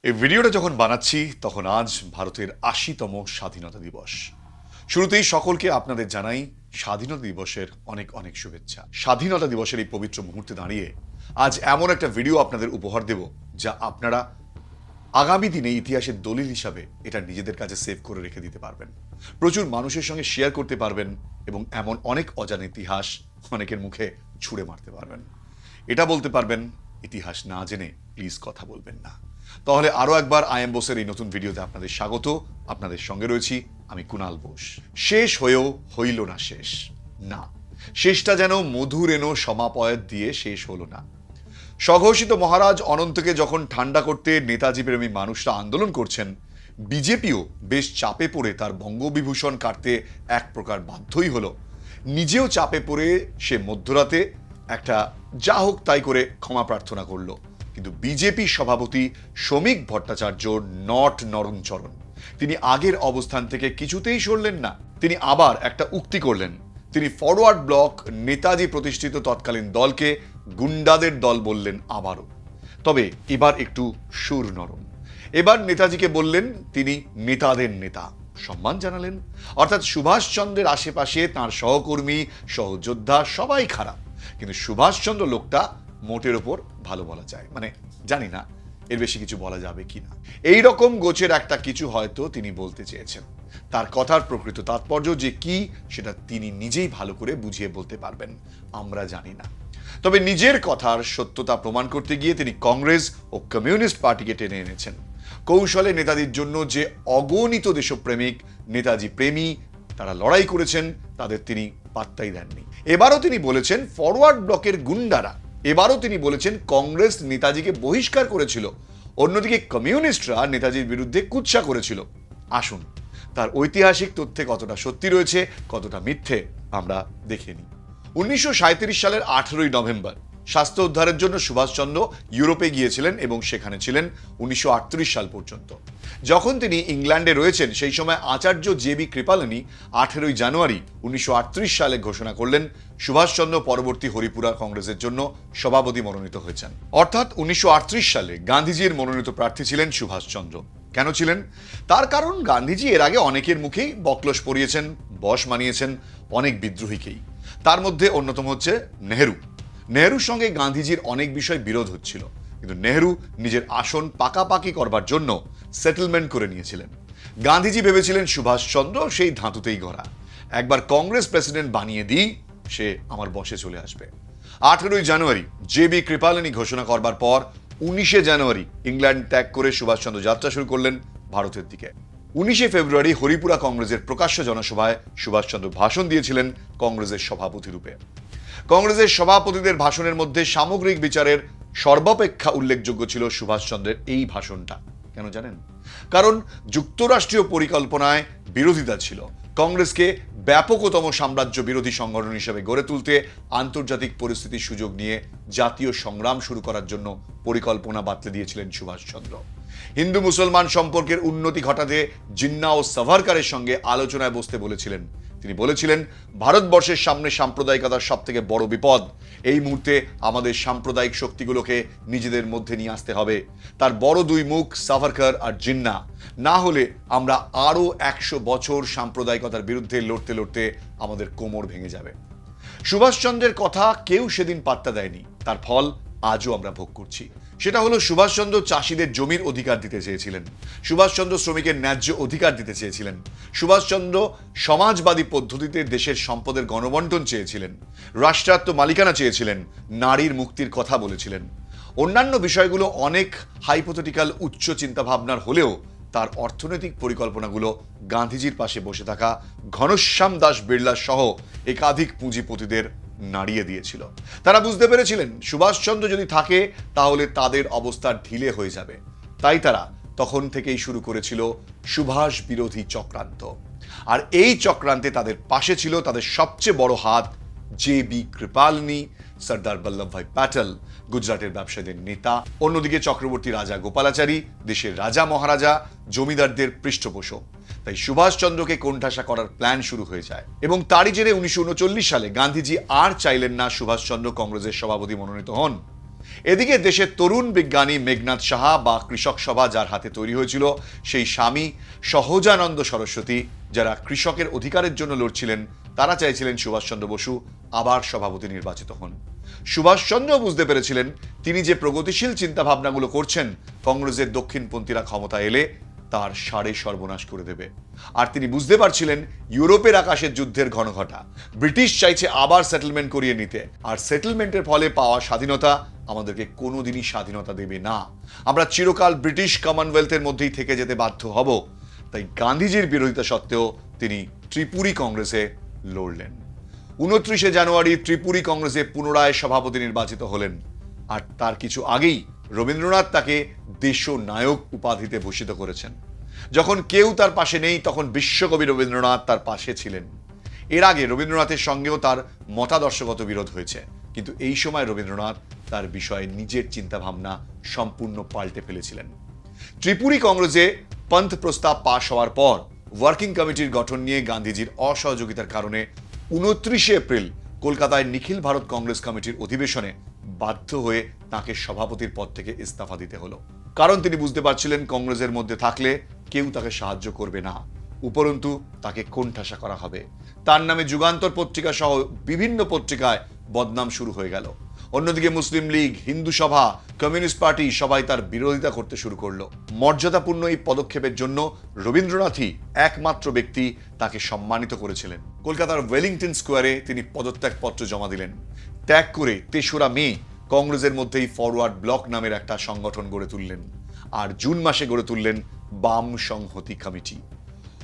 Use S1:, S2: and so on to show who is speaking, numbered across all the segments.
S1: এই ভিডিওটা যখন বানাচ্ছি তখন আজ ভারতের ৮০তম স্বাধীনতা দিবস। শুরুতেই সকলকে আপনাদের জানাই স্বাধীনতা দিবসের অনেক অনেক শুভেচ্ছা। স্বাধীনতা দিবসের এই পবিত্র মুহূর্তে দাঁড়িয়ে আজ এমন একটা ভিডিও আপনাদের উপহার দেব যা আপনারা আগামী দিনে ইতিহাসের দলিল হিসাবে এটা নিজেদের কাছে সেভ করে রেখে দিতে পারবেন, প্রচুর মানুষের সঙ্গে শেয়ার করতে পারবেন এবং এমন অনেক অজানা ইতিহাস অনেকের মুখে ছুঁড়ে মারতে পারবেন। এটা বলতে পারবেন, ইতিহাস না জেনে প্লিজ কথা বলবেন না। তাহলে আরো একবার আই এম বোসের এই নতুন ভিডিওতে আপনাদের স্বাগত। আপনাদের সঙ্গে রয়েছি আমি কুনাল বোস। শেষ হয়েও হইল না শেষ, না শেষটা যেন মধুর এনো সমাপয়াত দিয়ে শেষ হলো না। স্বঘোষিত মহারাজ অনন্তকে যখন ঠান্ডা করতে নেতাজি প্রেমী মানুষরা আন্দোলন করছেন, বিজেপিও বেশ চাপে পড়ে তার বঙ্গবিভূষণ কাটতে এক প্রকার বাধ্যই হলো। নিজেও চাপে পড়ে সে মধ্যরাতে একটা যা হোক তাই করে ক্ষমা প্রার্থনা করলো। কিন্তু বিজেপি সভাপতি শ্রমিক ভট্টাচার্য নট নরণচরণ, তিনি আগের অবস্থান থেকে কিছুতেই সরলেন না। তিনি আবার একটা উক্তি করলেন। তিনি ফরওয়ার্ড ব্লক নেতাজি প্রতিষ্ঠিত তৎকালীন দলকে গুন্ডাদের দল বললেন আবারও। তবে এবার একটু সুর নরম। এবার নেতাজিকে বললেন তিনি নেতাদের নেতা, সম্মান জানালেন। অর্থাৎ সুভাষচন্দ্রের আশেপাশে তার সহকর্মী সহযোদ্ধা সবাই খারাপ, কিন্তু সুভাষচন্দ্র লোকটা মোটের ওপর ভালো বলা যায়, মানে জানি না এর বেশি কিছু বলা যাবে কিনা। এই রকম গোছের একটা কিছু হয়তো তিনি বলতে চেয়েছেন। তার কথার প্রকৃত তাৎপর্য যে কি সেটা তিনি নিজেই ভালো করে বুঝিয়ে বলতে পারবেন, আমরা জানি না। তবে নিজের কথার সত্যতা প্রমাণ করতে গিয়ে তিনি কংগ্রেস ও কমিউনিস্ট পার্টিকে টেনে এনেছেন। কৌশলে নেতাজির জন্য যে অগণিত দেশপ্রেমিক নেতাজি প্রেমী তারা লড়াই করেছেন, তাদের তিনি পাত্তাই দেননি। এবারও তিনি বলেছেন ফরওয়ার্ড ব্লকের গুন্ডারা, এবারও তিনি বলেছেন কংগ্রেস নেতাজিকে বহিষ্কার করেছিল, অন্যদিকে কমিউনিস্টরা নেতাজির বিরুদ্ধে কুৎসা করেছিল। আসুন তার ঐতিহাসিক তথ্যে কতটা সত্যি রয়েছে কতটা মিথ্যে আমরা দেখে নিই। ১৯৩৭ সালের ১৮ই নভেম্বর স্বাস্থ্য উদ্ধারের জন্য সুভাষচন্দ্র ইউরোপে গিয়েছিলেন এবং সেখানে ছিলেন ১৯৩৮ সাল পর্যন্ত। যখন তিনি ইংল্যান্ডে রয়েছেন সেই সময় আচার্য জে.বি. কৃপালিনী ১৮ই জানুয়ারি ১৯৩৮ সালে ঘোষণা করলেন সুভাষচন্দ্র পরবর্তী হরিপুরা কংগ্রেসের জন্য সভাপতি মনোনীত হয়েছেন। অর্থাৎ ১৯৩৮ সালে গান্ধীজির মনোনীত প্রার্থী ছিলেন সুভাষচন্দ্র। কেন ছিলেন? তার কারণ গান্ধীজি এর আগে অনেকের মুখেই বকলস পরিয়েছেন, বশ মানিয়েছেন অনেক বিদ্রোহীকেই। তার মধ্যে অন্যতম হচ্ছে নেহরুর সঙ্গে গান্ধীজির অনেক বিষয় বিরোধ হচ্ছিল, কিন্তু নেহরু নিজের আসন পাকাপাকি করবার জন্য সেটেলমেন্ট করে নিয়েছিলেন। গান্ধীজি ভেবেছিলেন সুভাষচন্দ্র সেই ধাতুতেই গড়া, একবার কংগ্রেস প্রেসিডেন্ট বানিয়ে দিই সে আমার বসে চলে আসবে। ১৮ই জানুয়ারি জে.বি. কৃপালিনী ঘোষণা করবার পর ১৯শে জানুয়ারি ইংল্যান্ড ত্যাগ করে সুভাষচন্দ্র যাত্রা শুরু করলেন ভারতের দিকে। ১৯শে ফেব্রুয়ারি হরিপুরা কংগ্রেসের প্রকাশ্য জনসভায় সুভাষচন্দ্র ভাষণ দিয়েছিলেন কংগ্রেসের সভাপতি রূপে। কংগ্রেসের সভাপতিদের ভাষণের মধ্যে সামগ্রিক বিচারের সর্বাপেক্ষা উল্লেখযোগ্য ছিল সুভাষচন্দ্রের এই ভাষণটা। কেন জানেন? কারণ যুক্তরাষ্ট্রীয় পরিকল্পনায় বিরোধিতা ছিল। কংগ্রেসকে ব্যাপকতম সাম্রাজ্য বিরোধী সংগঠন হিসেবে গড়ে তুলতে আন্তর্জাতিক পরিস্থিতির সুযোগ নিয়ে জাতীয় সংগ্রাম শুরু করার জন্য পরিকল্পনা বাতলে দিয়েছিলেন সুভাষচন্দ্র। হিন্দু মুসলমান সম্পর্কের উন্নতি ঘটাতে জিন্না ও সাভারকারের সঙ্গে আলোচনায় বসতে বলেছিলেন। তিনি বলেছিলেন ভারতবর্ষের সামনে সাম্প্রদায়িকতার সব থেকে বড় বিপদ। এই মুহূর্তে আমাদের সাম্প্রদায়িক শক্তিগুলোকে নিজেদের মধ্যে নিয়ে আসতে হবে। তার বড় দুই মুখ সাভারকার আর জিন্না, না হলে আমরা আরো ১০০ বছর সাম্প্রদায়িকতার বিরুদ্ধে লড়তে লড়তে আমাদের কোমর ভেঙে যাবে। সুভাষচন্দ্রের কথা কেউ সেদিন পাত্তা দেয়নি, তার ফল আজও আমরা ভোগ করছি। সেটা হলো সুভাষচন্দ্র চাষিদের জমির অধিকার দিতে চেয়েছিলেন, সুভাষচন্দ্র শ্রমিকের ন্যায্য অধিকার দিতে চেয়েছিলেন, সুভাষচন্দ্র সমাজবাদী পদ্ধতিতে দেশের সম্পদের গণবন্টন চেয়েছিলেন, রাষ্ট্রায়ত্ত মালিকানা চেয়েছিলেন, নারীর মুক্তির কথা বলেছিলেন। অন্যান্য বিষয়গুলো অনেক হাইপোথেটিক্যাল উচ্চ চিন্তাভাবনার হলেও তার অর্থনৈতিক পরিকল্পনাগুলো গান্ধীজির পাশে বসে থাকা ঘনশ্যাম দাস বিড়লা সহ একাধিক পুঁজিপতিদের নাড়িয়ে দিয়েছিল। তারা বুঝতে পেরেছিলেন সুভাষচন্দ্র যদি থাকে তাহলে তাদের অবস্থা ঢিলে হয়ে যাবে। তাই তারা তখন থেকেই শুরু করেছিল সুভাষ বিরোধী চক্রান্ত। আর এই চক্রান্তে তাদের পাশে ছিল তাদের সবচেয়ে বড় হাত জে.বি. কৃপালিনী, সর্দার বল্লভভাই প্যাটেল, গুজরাটের ব্যবসায়ীদের নেতা, অন্যদিকে চক্রবর্তী রাজা গোপালাচারী, দেশের রাজা মহারাজা, জমিদারদের পৃষ্ঠপোষক। তাই সুভাষচন্দ্রকে কোণঠাসা করার প্ল্যান শুরু হয়ে যায় এবং তারই জেরে ১৯৩৯ সালে গান্ধীজি আর চাইলেন না সুভাষচন্দ্র কংগ্রেসের সভাপতি মনোনীত হন। এদিকে দেশের তরুণ বিজ্ঞানী মেঘনাদ সাহা বা কৃষক সভা যার হাতে তৈরি হয়েছিল, সেই স্বামী সহজানন্দ সরস্বতী যারা কৃষকের অধিকারের জন্য লড়ছিলেন, তারা চাইছিলেন সুভাষচন্দ্র বসু আবার সভাপতি নির্বাচিত হন। সুভাষচন্দ্র বুঝতে পেরেছিলেন তিনি যে প্রগতিশীল চিন্তাভাবনাগুলো করছেন, কংগ্রেসের দক্ষিণপন্থীরা ক্ষমতা এলে তার সাড়ে সর্বনাশ করে দেবে। আর তিনি বুঝতে পারছিলেন ইউরোপের আকাশের যুদ্ধের ঘনঘটা, ব্রিটিশ চাইছে আবার সেটেলমেন্ট করিয়ে নিতে, আর সেটেলমেন্টের ফলে পাওয়া স্বাধীনতা আমাদেরকে কোনোদিনই স্বাধীনতা দেবে না। আমরা চিরকাল ব্রিটিশ কমনওয়েলথের মধ্যেই থেকে যেতে বাধ্য হব। তাই গান্ধীজির বিরোধিতা সত্ত্বেও তিনি ত্রিপুরী কংগ্রেসে লড়লেন। 29 জানুয়ারি ত্রিপুরী কংগ্রেসে পুনরায় সভাপতি নির্বাচিত হলেন। আর তার কিছু আগেই রবীন্দ্রনাথ তাকে দেশনায়ক উপাধিতে ভূষিত করেছেন। যখন কেউ তার পাশে নেই, তখন বিশ্বকবি রবীন্দ্রনাথ তার পাশে ছিলেন। এর আগে রবীন্দ্রনাথের সঙ্গেও তার মতাদর্শগত বিরোধ হয়েছে, কিন্তু এই সময় রবীন্দ্রনাথ তার বিষয়ে নিজের চিন্তাভাবনা সম্পূর্ণ পাল্টে ফেলেছিলেন। ত্রিপুরী কংগ্রেসে পন্থ প্রস্তাব পাশ হওয়ার পর ওয়ার্কিং কমিটির গঠন নিয়ে গান্ধীজির অসহযোগিতার কারণে 29 এপ্রিল কলকাতায় নিখিল ভারত কংগ্রেস কমিটির অধিবেশনে বাধ্য হয়ে তাকে সভাপতির পদ থেকে ইস্তফা দিতে হলো। কারণ তিনি বুঝতে পারছিলেন কংগ্রেসের মধ্যে থাকলে কেউ তাকে সাহায্য করবে না, উপরন্তু তাকে কোণঠাসা করা হবে। তার নামে যুগান্তর পত্রিকা সহ বিভিন্ন পত্রিকায় বদনাম শুরু হয়ে গেল। অন্যদিকে মুসলিম লীগ, হিন্দু সভা, কমিউনিস্ট পার্টি সবাই তার বিরোধিতা করতে শুরু করলো। মর্যাদাপূর্ণ এই পদক্ষেপের জন্য রবীন্দ্রনাথই একমাত্র ব্যক্তি তাকে সম্মানিত করেছিলেন। কলকাতার ওয়েলিংটন স্কোয়ারে তিনি পদত্যাগপত্র জমা দিলেন। ত্যাগ করে 3রা মে কংগ্রেসের মধ্যেই ফরওয়ার্ড ব্লক নামের একটা সংগঠন গড়ে তুললেন, আর জুন মাসে গড়ে তুললেন বাম সংহতি কমিটি।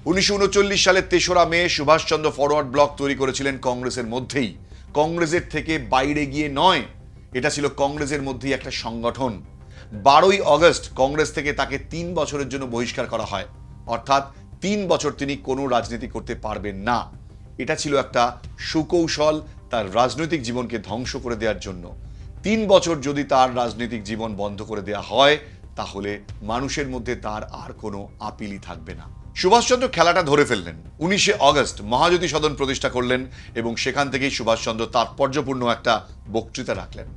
S1: 1939 সালের 3রা মে সুভাষচন্দ্র ফরওয়ার্ড ব্লক তৈরি করেছিলেন কংগ্রেসের মধ্যেই, কংগ্রেসের থেকে বাইরে গিয়ে নয়। এটা ছিল কংগ্রেসের মধ্যেই একটা সংগঠন। 12ই অগস্ট কংগ্রেস থেকে তাকে 3 বছরের জন্য বহিষ্কার করা হয়, অর্থাৎ 3 বছর তিনি কোনো রাজনীতি করতে পারবেন না। এটা ছিল একটা সুকৌশল তার রাজনৈতিক জীবনকে ধ্বংস করে দেওয়ার জন্য। 3 বছর যদি তার রাজনৈতিক জীবন বন্ধ করে দেওয়া হয়, তাহলে মানুষের মধ্যে তার আর কোনো আপিলই থাকবে না। সুভাষচন্দ্র খেলাটা ধরে ফেললেন। 19 অগস্ট মহাজ্যোতি সদন প্রতিষ্ঠা করলেন এবং সেখান থেকেই সুভাষচন্দ্র তাৎপর্যপূর্ণ একটা বক্তৃতা রাখলেন।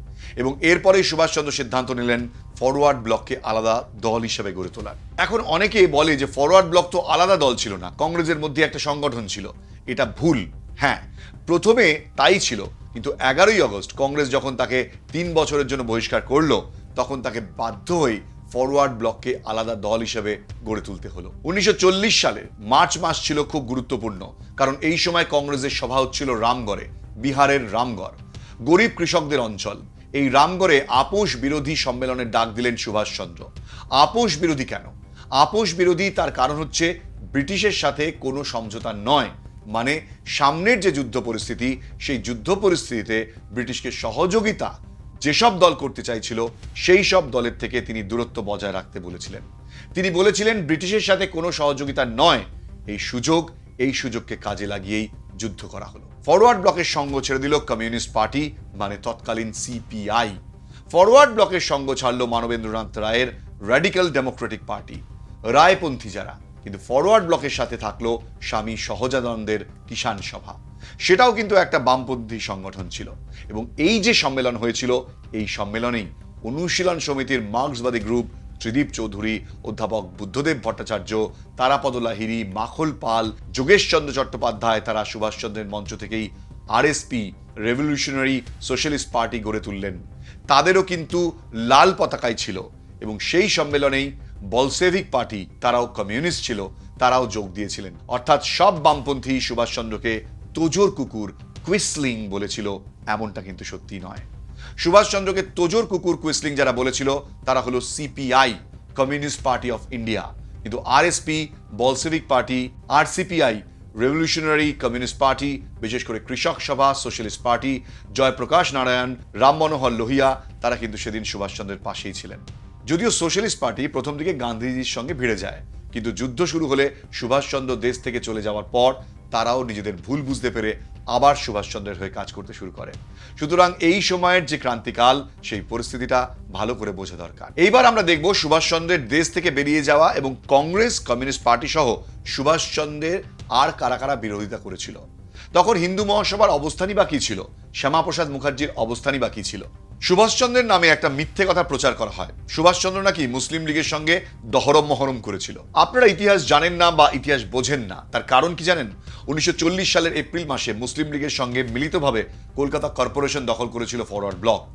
S1: এবং এরপরেই সুভাষচন্দ্র সিদ্ধান্ত নিলেন ফরওয়ার্ড ব্লককে আলাদা দল হিসেবে গড়ে তোলার। এখন অনেকে বলে যে ফরওয়ার্ড ব্লক তো আলাদা দল ছিল না, কংগ্রেসের মধ্যে একটা সংগঠন ছিল। এটা ভুল। হ্যাঁ, প্রথমে তাই ছিল, কিন্তু 11ই অগস্ট কংগ্রেস যখন তাকে 3 বছরের জন্য বহিষ্কার করলো, তখন তাকে বাধ্য হয়ে ফরওয়ার্ড ব্লককে আলাদা দল হিসেবে গড়ে তুলতে হলো। 1940 সালে মার্চ মাস ছিল খুব গুরুত্বপূর্ণ, কারণ এই সময় কংগ্রেসের সভা হচ্ছিল রামগড়ে, বিহারের রামগড়, গরিব কৃষকদের অঞ্চল। এই রামগড়ে আপোষ বিরোধী সম্মেলনের ডাক দিলেন সুভাষচন্দ্র। আপোষ বিরোধী কেন? আপোষ বিরোধী তার কারণ হচ্ছে ব্রিটিশের সাথে কোনো সমঝোতা নয়, মানে সামনের যে যুদ্ধ পরিস্থিতি, সেই যুদ্ধ পরিস্থিতিতে ব্রিটিশকে সহযোগিতা যেসব দল করতে চাইছিল, সেই সব দলের থেকে তিনি দূরত্ব বজায় রাখতে বলেছিলেন। তিনি বলেছিলেন ব্রিটিশের সাথে কোনো সহযোগিতা নয়, এই সুযোগকে কাজে লাগিয়েই যুদ্ধ করা হলো। ফরওয়ার্ড ব্লকের সঙ্গ ছেড়ে দিল কমিউনিস্ট পার্টি, মানে তৎকালীন সিপিআই। ফরওয়ার্ড ব্লকের সঙ্গ ছাড়ল মানবেন্দ্রনাথ রায়ের র্যাডিক্যাল ডেমোক্রেটিক পার্টি, রায়পন্থী যারা। কিন্তু ফরওয়ার্ড ব্লকের সাথে থাকলো স্বামী সহজানন্দের কিষাণ সভা, সেটাও কিন্তু একটা বামপন্থী সংগঠন ছিল। এবং এই যে সম্মেলন হয়েছিল, এই সম্মেলনেই অনুশীলন সমিতির মার্ক্সবাদী গ্রুপ, ত্রিদীপ চৌধুরী, অধ্যাপক বুদ্ধদেব ভট্টাচার্য, তারাপদ লাহিড়ী, মাখল পাল, যোগেশচন্দ্র চট্টোপাধ্যায়, তারা সুভাষচন্দ্রের মঞ্চ থেকেই আরএসপি, রেভলিউশনারি সোশ্যালিস্ট পার্টি গড়ে তুললেন। তাদেরও কিন্তু লাল পতাকায় ছিল। এবং সেই সম্মেলনেই বলসেভিক পার্টি, তারাও কমিউনিস্ট ছিল, তারাও যোগ দিয়েছিলেন। অর্থাৎ সব বামপন্থী সুভাষচন্দ্রকে তোজোর কুকুর, কুইসলিং বলেছিল, এমনটা কিন্তু সত্যি নয়। সুভাষচন্দ্রকে তোজোর কুকুর, কুইসলিং যারা বলেছিল, তারা হলো CPI, communist party of India. কিন্তু RSP, Bolshevik party, RCPI, revolutionary communist party, বিশেষ করে কৃষক সভা, সোশ্যালিস্ট পার্টি, জয়প্রকাশ নারায়ণ, রাম মনোহর লোহিয়া, তারা কিন্তু সেদিন সুভাষচন্দ্রের পাশেই ছিলেন। যদিও সোশ্যালিস্ট পার্টি প্রথম দিকে গান্ধীজির সঙ্গে ভিড়ে যায়, কিন্তু যুদ্ধ শুরু হলে সুভাষচন্দ্র দেশ থেকে চলে যাওয়ার পর তারাও নিজেদের ভুল বুঝতে পেরে আবার সুভাষচন্দ্রের হয়ে কাজ করতে শুরু করে। সুতরাং এই সময়ের যে ক্রান্তিকাল, সেই পরিস্থিতিটা ভালো করে বোঝা দরকার। এইবার আমরা দেখব সুভাষচন্দ্রের দেশ থেকে বেরিয়ে যাওয়া এবং কংগ্রেস, কমিউনিস্ট পার্টি সহ সুভাষচন্দ্রের আর কারা কারা বিরোধিতা করেছিল। তখন হিন্দু মহাসভার অবস্থানই বা কি ছিল, শ্যামাপ্রসাদ মুখার্জির অবস্থানই বা কি ছিল। সুভাষচন্দ্রের নামে একটা মিথ্যে কথা প্রচার করা হয়। সুভাষচন্দ্র নাকি মুসলিম লীগের সঙ্গে দহরম মহরম করেছিল। আপনারা ইতিহাস জানেন না বা ইতিহাস বোঝেন না, তার কারণ কি জানেন? 1940 সালের এপ্রিল মাসে মুসলিম লীগের সঙ্গে মিলিতভাবে কলকাতা কর্পোরেশন দখল করেছিল ফরওয়ার্ড ব্লক।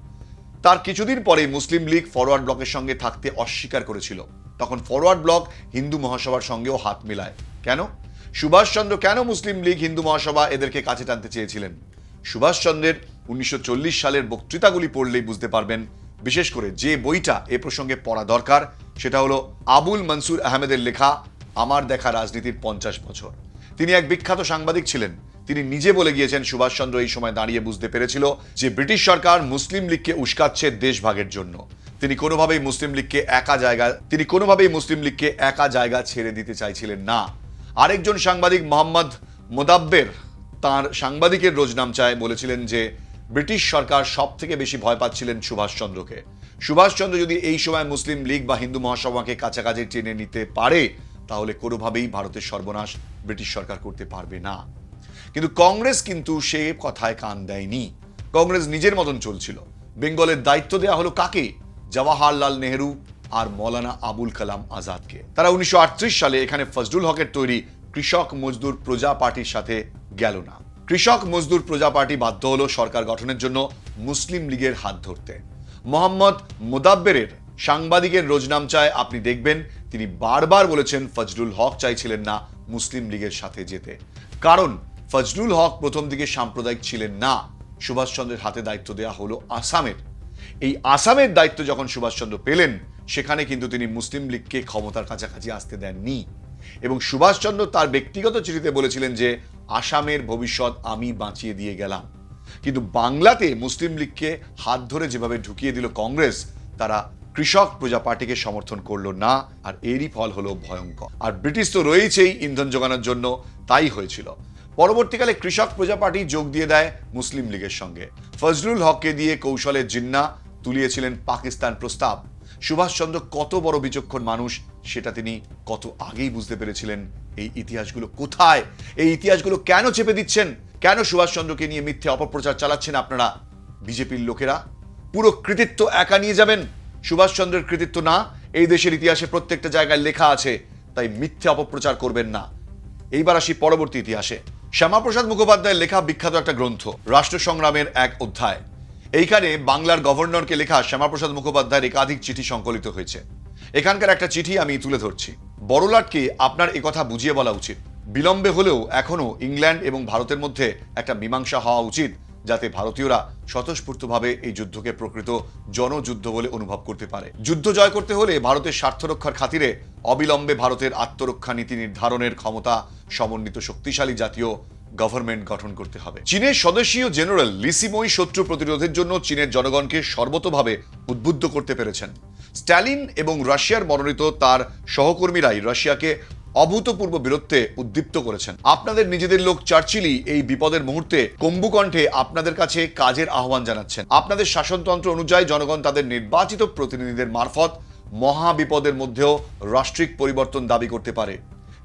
S1: তার কিছুদিন পরে মুসলিম লীগ ফরওয়ার্ড ব্লকের সঙ্গে থাকতে অস্বীকার করেছিল। তখন ফরওয়ার্ড ব্লক হিন্দু মহাসভার সঙ্গেও হাত মেলায়। কেন? সুভাষচন্দ্র কেন মুসলিম লীগ হিন্দু মহাসভা এদেরকে কাছে টানতে চেয়েছিলেন? সুভাষচন্দ্রের 1940 সালের বক্তৃতাগুলি পড়লেই বুঝতে পারবেন। বিশেষ করে যে বইটা এ প্রসঙ্গে পড়া দরকার সেটা হলো আবুল মনসুর আহমেদের লেখা আমার দেখা রাজনীতির 50 বছর। তিনি এক বিখ্যাত সাংবাদিক ছিলেন। তিনি নিজে বলে গিয়েছেন সুভাষচন্দ্র এই সময় দাঁড়িয়ে বুঝতে পেরেছিল যে ব্রিটিশ সরকার মুসলিম লীগকে উস্কাচ্ছে দেশ ভাগের জন্য। তিনি কোনোভাবেই মুসলিম লীগকে একা জায়গা ছেড়ে দিতে চাইছিলেন না। আরেকজন সাংবাদিক মোহাম্মদ মোদাব্বের তার সাংবাদিকের রোজনামচায় বলেছিলেন যে ব্রিটিশ সরকার সব থেকে বেশি ভয় পাচ্ছিলেন সুভাষচন্দ্রকে। সুভাষচন্দ্র যদি এই সময় মুসলিম লীগ বা হিন্দু মহাসভাকে কাছাকাছি টেনে নিতে পারে তাহলে কোনোভাবেই ভারতের সর্বনাশ ব্রিটিশ সরকার করতে পারবে না। কিন্তু কংগ্রেস কিন্তু সে কথায় কান দেয়নি। কংগ্রেস নিজের মতন চলছিল। বেঙ্গলের দায়িত্ব দেওয়া হলো কাকে? জওয়াহরলাল নেহেরু আর মৌলানা আবুল কালাম আজাদকে। তারা 1938 সালে এখানে ফজলুল হকের তৈরি কৃষক মজদুর প্রজা পার্টির সাথে গেল না। কৃষক মজদুর প্রজা পার্টি বাধ্য হলো সরকার গঠনের জন্য মুসলিম লীগের হাত ধরতে। মোহাম্মদ মোদাব্বেরের সাংবাদিকের রোজনামচায় আপনি দেখবেন তিনি বারবার বলেছেন ফজলুল হক চাইছিলেন না মুসলিম লীগের সাথে যেতে। কারণ ফজলুল হক প্রথম দিকে সাম্প্রদায়িক ছিলেন না। সুভাষচন্দ্রের হাতে দায়িত্ব দেওয়া হলো আসামের। এই আসামের দায়িত্ব যখন সুভাষচন্দ্র পেলেন সেখানে কিন্তু তিনি মুসলিম লীগকে ক্ষমতার কাছাকাছি আসতে দেননি। এবং সুভাষচন্দ্র তার ব্যক্তিগত চিঠিতে বলেছিলেন যে আসামের ভবিষ্যৎ আমি বাঁচিয়ে দিয়ে গেলাম। কিন্তু বাংলাতে মুসলিম লীগকে হাত ধরে যেভাবে ঢুকিয়ে দিল কংগ্রেস, তারা কৃষক প্রজা পার্টিকে সমর্থন করলো না। আর এরই ফল হলো ভয়ঙ্কর। আর ব্রিটিশ তো রয়েছেই ইন্ধন যোগানোর জন্য, তাই হয়েছিল। পরবর্তীকালে কৃষক প্রজা পার্টি যোগ দিয়ে দেয় মুসলিম লীগের সঙ্গে। ফজলুল হককে দিয়ে কৌশলের জিন্না তুলিয়েছিলেন পাকিস্তান প্রস্তাব। সুভাষচন্দ্র কত বড় বিচক্ষণ মানুষ সেটা তিনি কত আগেই বুঝতে পেরেছিলেন। এই ইতিহাসগুলো কোথায়? এই ইতিহাসগুলো কেন চেপে দিচ্ছেন? কেন সুভাষচন্দ্রকে নিয়ে মিথ্যে অপপ্রচার চালাচ্ছেন আপনারা বিজেপির লোকেরা? পুরো কৃতিত্ব একা নিয়ে যাবেন? সুভাষচন্দ্রের কৃতিত্ব না, এই দেশের ইতিহাসে প্রত্যেকটা জায়গায় লেখা আছে, তাই মিথ্যে অপপ্রচার করবেন না। এইবার আসি পরবর্তী ইতিহাসে। শ্যামাপ্রসাদ মুখোপাধ্যায়ের লেখা বিখ্যাত একটা গ্রন্থ রাষ্ট্র সংগ্রামের এক অধ্যায়। এইখানে বাংলার গভর্নরকে লেখা শ্যামাপ্রসাদ মুখোপাধ্যায়ের একাধিক চিঠি সংকলিত হয়েছে। এখানকার একটা চিঠি আমি তুলে ধরছি। বড়লাটকে আপনার একথা বুঝিয়ে বলা উচিত, বিলম্বে হলেও এখনো ইংল্যান্ড এবং ভারতের মধ্যে একটা মীমাংসা হওয়া উচিত, যাতে ভারতীয়রা স্বতঃস্ফূর্তভাবে এই যুদ্ধকে প্রকৃত জনযুদ্ধ বলে অনুভব করতে পারে। যুদ্ধ জয় করতে হলে ভারতের স্বার্থ রক্ষার খাতিরে অবিলম্বে ভারতের আত্মরক্ষা নীতি নির্ধারণের ক্ষমতা সমন্বিত শক্তিশালী জাতীয় গভর্নমেন্ট গঠন করতে হবে। চীনের স্বদেশীয় জেনারেল লিসিমোই শত্রু প্রতিরোধের জন্য চীনের জনগণকে সর্বতোভাবে উদ্বুদ্ধ করতে পেরেছেন। স্ট্যালিন এবং রাশিয়ার মনোনীত তার সহকর্মীরাই রাশিয়াকে অভূতপূর্ব বীরত্বে উদ্দীপ্ত করেছেন। আপনাদের নিজেদের লোক চার্চিলই এই বিপদের মুহূর্তে কম্বুকণ্ঠে আপনাদের কাছে কাজের আহ্বান জানাচ্ছেন। আপনাদের শাসনতন্ত্র অনুযায়ী জনগণ তাদের নির্বাচিত প্রতিনিধিদের মারফত মহা বিপদের মধ্যেও রাষ্ট্রিক পরিবর্তন দাবি করতে পারে।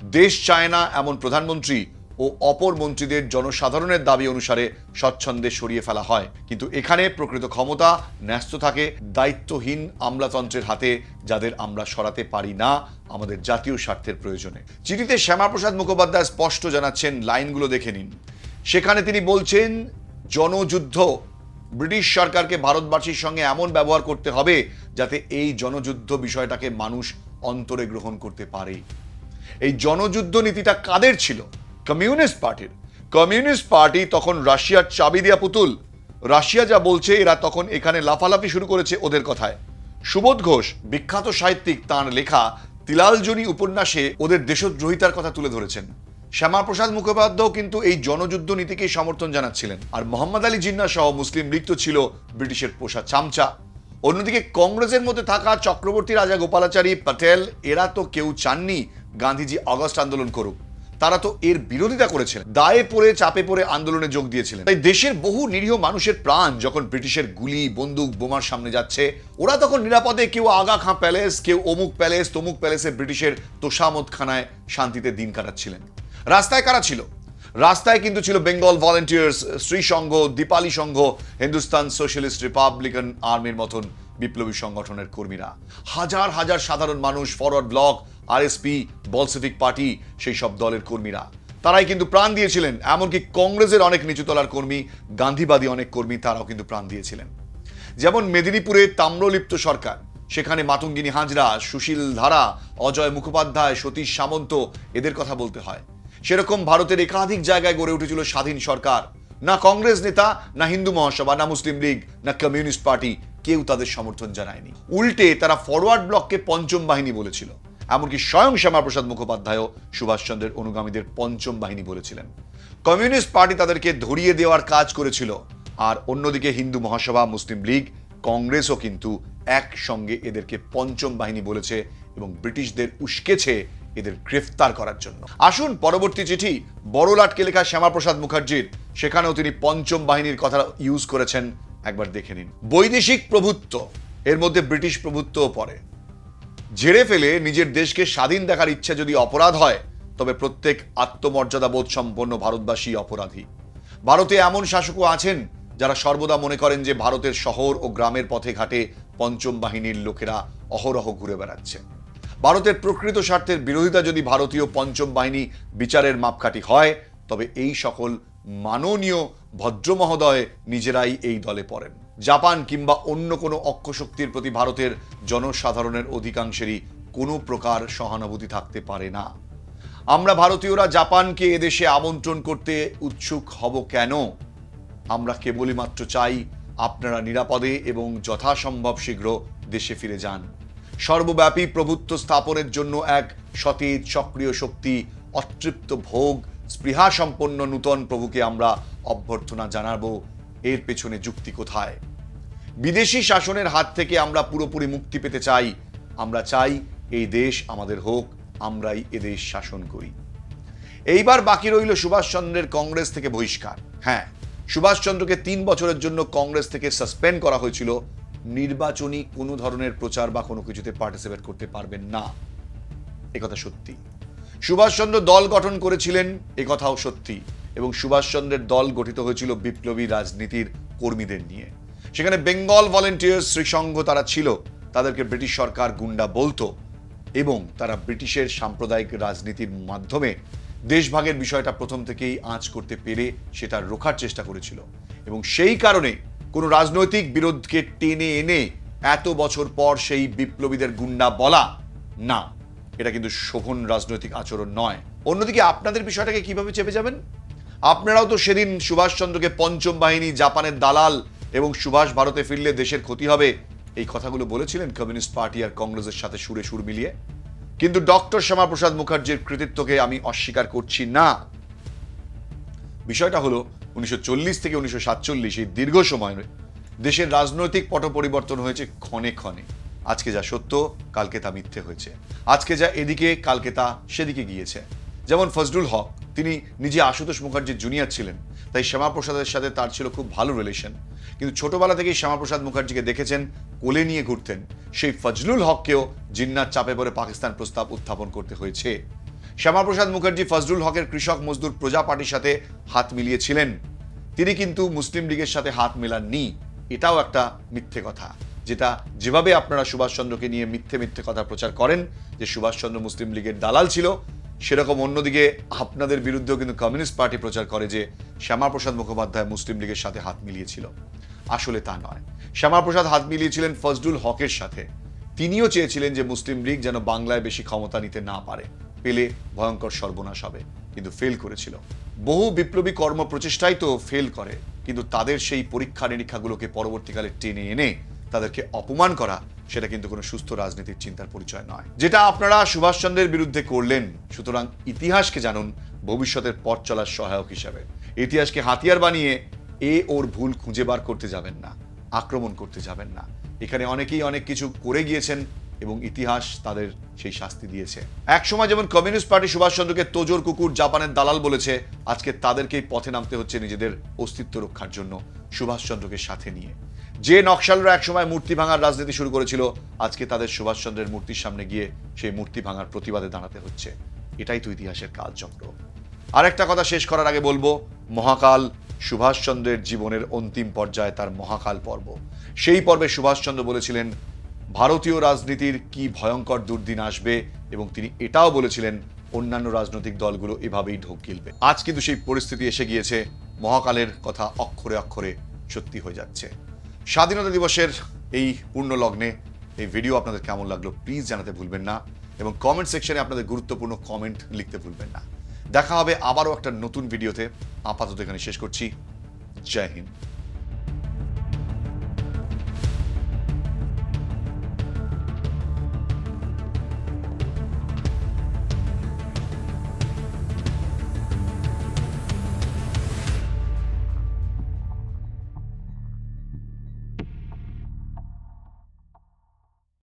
S1: দেশ চায় না এমন প্রধানমন্ত্রী ও অপর মন্ত্রীদের জনসাধারণের দাবি অনুসারে স্বচ্ছন্দে সরিয়ে ফেলা হয়। কিন্তু এখানে প্রকৃত ক্ষমতা ন্যস্ত থাকে দায়িত্বহীন আমলাতন্ত্রের হাতে, যাদের আমরা সরাতে পারি না আমাদের জাতীয় স্বার্থের প্রয়োজনে। চিঠিতে শ্যামাপ্রসাদ মুখোপাধ্যায় স্পষ্ট জানাচ্ছেন, লাইনগুলো দেখে নিন। সেখানে তিনি বলছেন জনযুদ্ধ, ব্রিটিশ সরকারকে ভারতবাসীর সঙ্গে এমন ব্যবহার করতে হবে যাতে এই জনযুদ্ধ বিষয়টাকে মানুষ অন্তরে গ্রহণ করতে পারে। এই জনযুদ্ধ নীতিটা কাদের ছিল? কমিউনিস্ট পার্টির। কমিউনিস্ট পার্টি তখন রাশিয়ার চাবি দেয়া পুতুল। রাশিয়া যা বলছে এরা তখন এখানে লাফালাফি শুরু করেছে ওদের কথায়। সুবোধ ঘোষ বিখ্যাত সাহিত্যিক তাঁর লেখা তিলালজনী উপন্যাসে ওদের দেশদ্রোহিতার কথা তুলে ধরেছেন। শ্যামাপ্রসাদ মুখোপাধ্যায় কিন্তু এই জনযুদ্ধ নীতিকেই সমর্থন জানাচ্ছিলেন। আর মোহাম্মদ আলী জিন্নাহ সহ মুসলিম লীগ তো ছিল ব্রিটিশের পোষা চামচা। অন্যদিকে কংগ্রেসের মধ্যে থাকা চক্রবর্তী রাজা গোপালাচারী প্যাটেল এরা তো কেউ চাননি গান্ধীজি অগস্ট আন্দোলন করুক। তারা তো এর বিরোধিতা করেছিলেন, দায়ে পড়ে চাপে পড়ে আন্দোলনে যোগ দিয়েছিলেন। তাই দেশের বহু নিরীহ মানুষের প্রাণ যখন ব্রিটিশের গুলি বন্দুক বোমার সামনে যাচ্ছে, ওরা তখন নিরাপদে কেউ আগা খাঁ প্যালেস, কেউ অমুক প্যালেস তমুক প্যালেসে ব্রিটিশের তোষামতখানায় শান্তিতে দিন কাটাচ্ছিলেন। রাস্তায় কারা ছিল? রাস্তায় কিন্তু ছিল বেঙ্গল ভলেন্টিয়ার্স, শ্রী সংঘ, দীপালি সংঘ, হিন্দুস্তান সোশ্যালিস্ট রিপাবলিকান আর্মির মতন বিপ্লবী সংগঠনের কর্মীরা, হাজার হাজার সাধারণ মানুষ, forward block, RSP, Bolshevik party, সেই সব দলের কর্মীরা, তারাই কিন্তু প্রাণ দিয়েছিলেন। এমনকি কংগ্রেসের অনেক নিচুতলার কর্মী, গান্ধীবাদী অনেক কর্মী, তারাও কিন্তু প্রাণ দিয়েছিলেন। যেমন মেদিনীপুরে তাম্রলিপ্ত সরকার, সেখানে মাতঙ্গিনী হাজরা, সুশীল ধারা, অজয় মুখোপাধ্যায়, সতীশ সামন্ত, এদের কথা বলতে হয়। সেরকম ভারতের একাধিক জায়গায় গড়ে উঠেছিল স্বাধীন সরকার। না কংগ্রেস নেতা, না হিন্দু মহাসভা, না মুসলিম লীগ, না কমিউনিস্ট পার্টি কেউ তাদের সমর্থন জানায়নি। উল্টে তারা ফরওয়ার্ড ব্লককে পঞ্চম বাহিনী বলেছিল। এমনকি স্বয়ং শ্যামাপ্রসাদ মুখোপাধ্যায়ও সুভাষচন্দ্রের অনুগামীদের পঞ্চম বাহিনী বলেছিলেন। কমিউনিস্ট পার্টি তাদেরকে ধরিয়ে দেওয়ার কাজ করেছিল। আর অন্যদিকে হিন্দু মহাসভা, মুসলিম লীগ, কংগ্রেসও কিন্তু একসঙ্গে এদেরকে পঞ্চম বাহিনী বলেছে এবং ব্রিটিশদের উস্কেছে এদের গ্রেফতার করার জন্য। আসুন পরবর্তী চিঠি বড়লাটকে লেখা শ্যামাপ্রসাদ মুখার্জির, সেখানেও তিনি পঞ্চম বাহিনীর কথা ইউজ করেছেন, একবার দেখে নিন। বৈদেশিক প্রভুত্ব, এর মধ্যে ব্রিটিশ প্রভুত্বও পড়ে। ঝেড়ে ফেলে নিজের দেশকে স্বাধীন দেখার ইচ্ছা যদি অপরাধ হয়, তবে প্রত্যেক আত্মমর্যাদাবোধ সম্পন্ন ভারতবাসী অপরাধী। ভারতে এমন শাসকও আছেন যারা সর্বদা মনে করেন যে ভারতের শহর ও গ্রামের পথে ঘাটে পঞ্চম বাহিনীর লোকেরা অহরহ ঘুরে বেড়াচ্ছে। ভারতের প্রকৃত স্বার্থের বিরোধিতা যদি ভারতীয় পঞ্চম বাহিনী বিচারের মাপকাঠি হয়, তবে এই সকল মাননীয় ভদ্রমহোদয় নিজেরাই এই দলে পড়েন। জাপান কিংবা অন্য কোনো অক্ষশক্তির প্রতি ভারতের জনসাধারণের অধিকাংশেরই কোনো প্রকার সহানুভূতি থাকতে পারে না। আমরা ভারতীয়রা জাপানকে এদেশে আমন্ত্রণ করতে উৎসুক হব কেন? আমরা কেবলই মাত্র চাই আপনারা নিরাপদে এবং যথাসম্ভব শীঘ্র দেশে ফিরে যান। সর্বব্যাপী প্রভুত্ব স্থাপনের জন্য এক সতেজ সক্রিয় শক্তি, অতৃপ্ত ভোগ স্পৃহা সম্পন্ন নূতন প্রভুকে আমরা অভ্যর্থনা জানাবো। এর পেছনে যুক্তি কোথায়? বিদেশি শাসনের হাত থেকে আমরা পুরোপুরি মুক্তি পেতে চাই। আমরা চাই এই দেশ আমাদের হোক, আমরাই এদেশ শাসন করি। এইবার বাকি রইল সুভাষচন্দ্রের কংগ্রেস থেকে বহিষ্কার। হ্যাঁ, সুভাষচন্দ্রকে 3 বছরের জন্য কংগ্রেস থেকে সাসপেন্ড করা হয়েছিল। নির্বাচনী কোনো ধরনের প্রচার বা কোনো কিছুতে পার্টিসিপেট করতে পারবেন না, একথা সত্যি। সুভাষচন্দ্র দল গঠন করেছিলেন, একথাও সত্যি। এবং সুভাষচন্দ্রের দল গঠিত হয়েছিল বিপ্লবী রাজনীতির কর্মীদের নিয়ে। সেখানে বেঙ্গল ভলেন্টিয়ার্স, শ্রীসংঘ তারা ছিল। তাদেরকে ব্রিটিশ সরকার গুন্ডা বলতো এবং তারা ব্রিটিশের সাম্প্রদায়িক রাজনীতির মাধ্যমে দেশভাগের বিষয়টা প্রথম থেকেই আঁচ করতে পেরে সেটা রোখার চেষ্টা করেছিল। এবং সেই কারণে কোনো রাজনৈতিক বিরোধকে টেনে এনে এত বছর পর সেই বিপ্লবীদের গুন্ডা বলা, না, এটা কিন্তু শোভন রাজনৈতিক আচরণ নয়। অন্যদিকে আপনাদের বিষয়টাকে কিভাবে চেপে যাবেন? আপনারাও তো সেদিন সুভাষচন্দ্রকে পঞ্চম বাহিনী, জাপানের দালাল এবং সুভাষ ভারতে ফিরলে দেশের ক্ষতি হবে, এই কথাগুলো বলেছিলেন কমিউনিস্ট পার্টি আর কংগ্রেসের সাথে সুরে সুর মিলিয়ে। কিন্তু ডক্টর শ্যামাপ্রসাদ মুখার্জির কৃতিত্বকে আমি অস্বীকার করছি না। বিষয়টা হলো 1940 থেকে 1947 এই দীর্ঘ সময় দেশের রাজনৈতিক পট পরিবর্তন হয়েছে ক্ষণে ক্ষণে। আজকে যা সত্য, কালকে তা মিথ্যে হয়েছে। আজকে যা এদিকে, কালকে তা সেদিকে গিয়েছে। যেমন ফজলুল হক, তিনি নিজে আশুতোষ মুখার্জির জুনিয়র ছিলেন, তাই শ্যামাপ্রসাদের সাথে তার ছিল খুব ভালো রিলেশন। কিন্তু ছোটবেলা থেকেই শ্যামাপ্রসাদ মুখার্জিকে দেখেছেন, কোলে নিয়ে ঘুরতেন। সেই ফজলুল হককেও জিন্নার চাপে পড়ে পাকিস্তান প্রস্তাব উত্থাপন করতে হয়েছে। শ্যামাপ্রসাদ মুখার্জি ফজলুল হকের কৃষক মজদুর প্রজা পার্টির সাথে হাত মিলিয়েছিলেন, তিনি কিন্তু মুসলিম লীগের সাথে হাত মেলাননি। এটাও একটা মিথ্যে কথা, যেটা যেভাবে আপনারা সুভাষচন্দ্রকে নিয়ে মিথ্যে মিথ্যে কথা প্রচার করেন যে সুভাষচন্দ্র মুসলিম লীগের দালাল ছিল, সেরকম অন্যদিকে আপনাদের বিরুদ্ধেও কিন্তু কমিউনিস্ট পার্টি প্রচার করে যে শ্যামাপ্রসাদ মুখোপাধ্যায় মুসলিম লীগের সাথে হাত মিলিয়েছিল। আসলে তা নয়। শ্যামাপ্রসাদ হাত মিলিয়েছিলেন ফজলুল হকের সাথে। তিনিও চেয়েছিলেন যে মুসলিম লীগ যেন বাংলায় বেশি ক্ষমতা নিতে না পারে, পেলে ভয়ঙ্কর সর্বনাশ হবে, কিন্তু ফেল করেছিল। বহু বিপ্লবী কর্ম প্রচেষ্টাই তো ফেল করে, কিন্তু তাদের সেই পরীক্ষা নিরীক্ষাগুলোকে পরবর্তীকালে টেনে এনে তাদেরকে অপমান করা, সেটা কিন্তু কোনো সুস্থ রাজনীতির চিন্তার পরিচয় নয়, যেটা আপনারা সুভাষচন্দ্রের বিরুদ্ধে করলেন। সুতরাং ইতিহাসকে জানুন ভবিষ্যতের পথ চলার সহায়ক হিসাবে। ইতিহাসকে হাতিয়ার বানিয়ে ওর ভুল খুঁজে বার করতে যাবেন না, আক্রমণ করতে যাবেন না। এখানে অনেকেই অনেক কিছু করে গিয়েছেন এবং ইতিহাস তাদের সেই শাস্তি দিয়েছে। একসময় যেমন কমিউনিস্ট পার্টি সুভাষচন্দ্রকে তোজর কুকুর, জাপানের দালাল বলেছে, আজকে তাদেরকেই পথে নামতে হচ্ছে নিজেদের অস্তিত্ব রক্ষার জন্য সুভাষচন্দ্রকে সাথে নিয়ে। যে নকশালরা একসময় মূর্তি ভাঙার রাজনীতি শুরু করেছিল, আজকে তাদের সুভাষচন্দ্রের মূর্তির সামনে গিয়ে সেই মূর্তি ভাঙার প্রতিবাদে দাঁড়াতে হচ্ছে। এটাই তো ইতিহাসের কালচক্র। আরেকটা কথা শেষ করার আগে বলবো, মহাকাল সুভাষচন্দ্রের জীবনের অন্তিম পর্যায়ে তার মহাকাল পর্ব। সেই পর্বে সুভাষচন্দ্র বলেছিলেন ভারতীয় রাজনীতির কি ভয়ঙ্কর দুর্দিন আসবে, এবং তিনি এটাও বলেছিলেন অন্যান্য রাজনৈতিক দলগুলো এভাবেই ঢোক গিলবে। আজ কিন্তু সেই পরিস্থিতি এসে গিয়েছে, মহাকালের কথা অক্ষরে অক্ষরে সত্যি হয়ে যাচ্ছে। স্বাধীনতা দিবসের এই পূর্ণ লগ্নে এই ভিডিও আপনাদের কেমন লাগলো প্লিজ জানাতে ভুলবেন না, এবং কমেন্ট সেকশনে আপনাদের গুরুত্বপূর্ণ কমেন্ট লিখতে ভুলবেন না। দেখা হবে আবারও একটা নতুন ভিডিওতে। আপাতত এখানে শেষ করছি। জয় হিন্দ।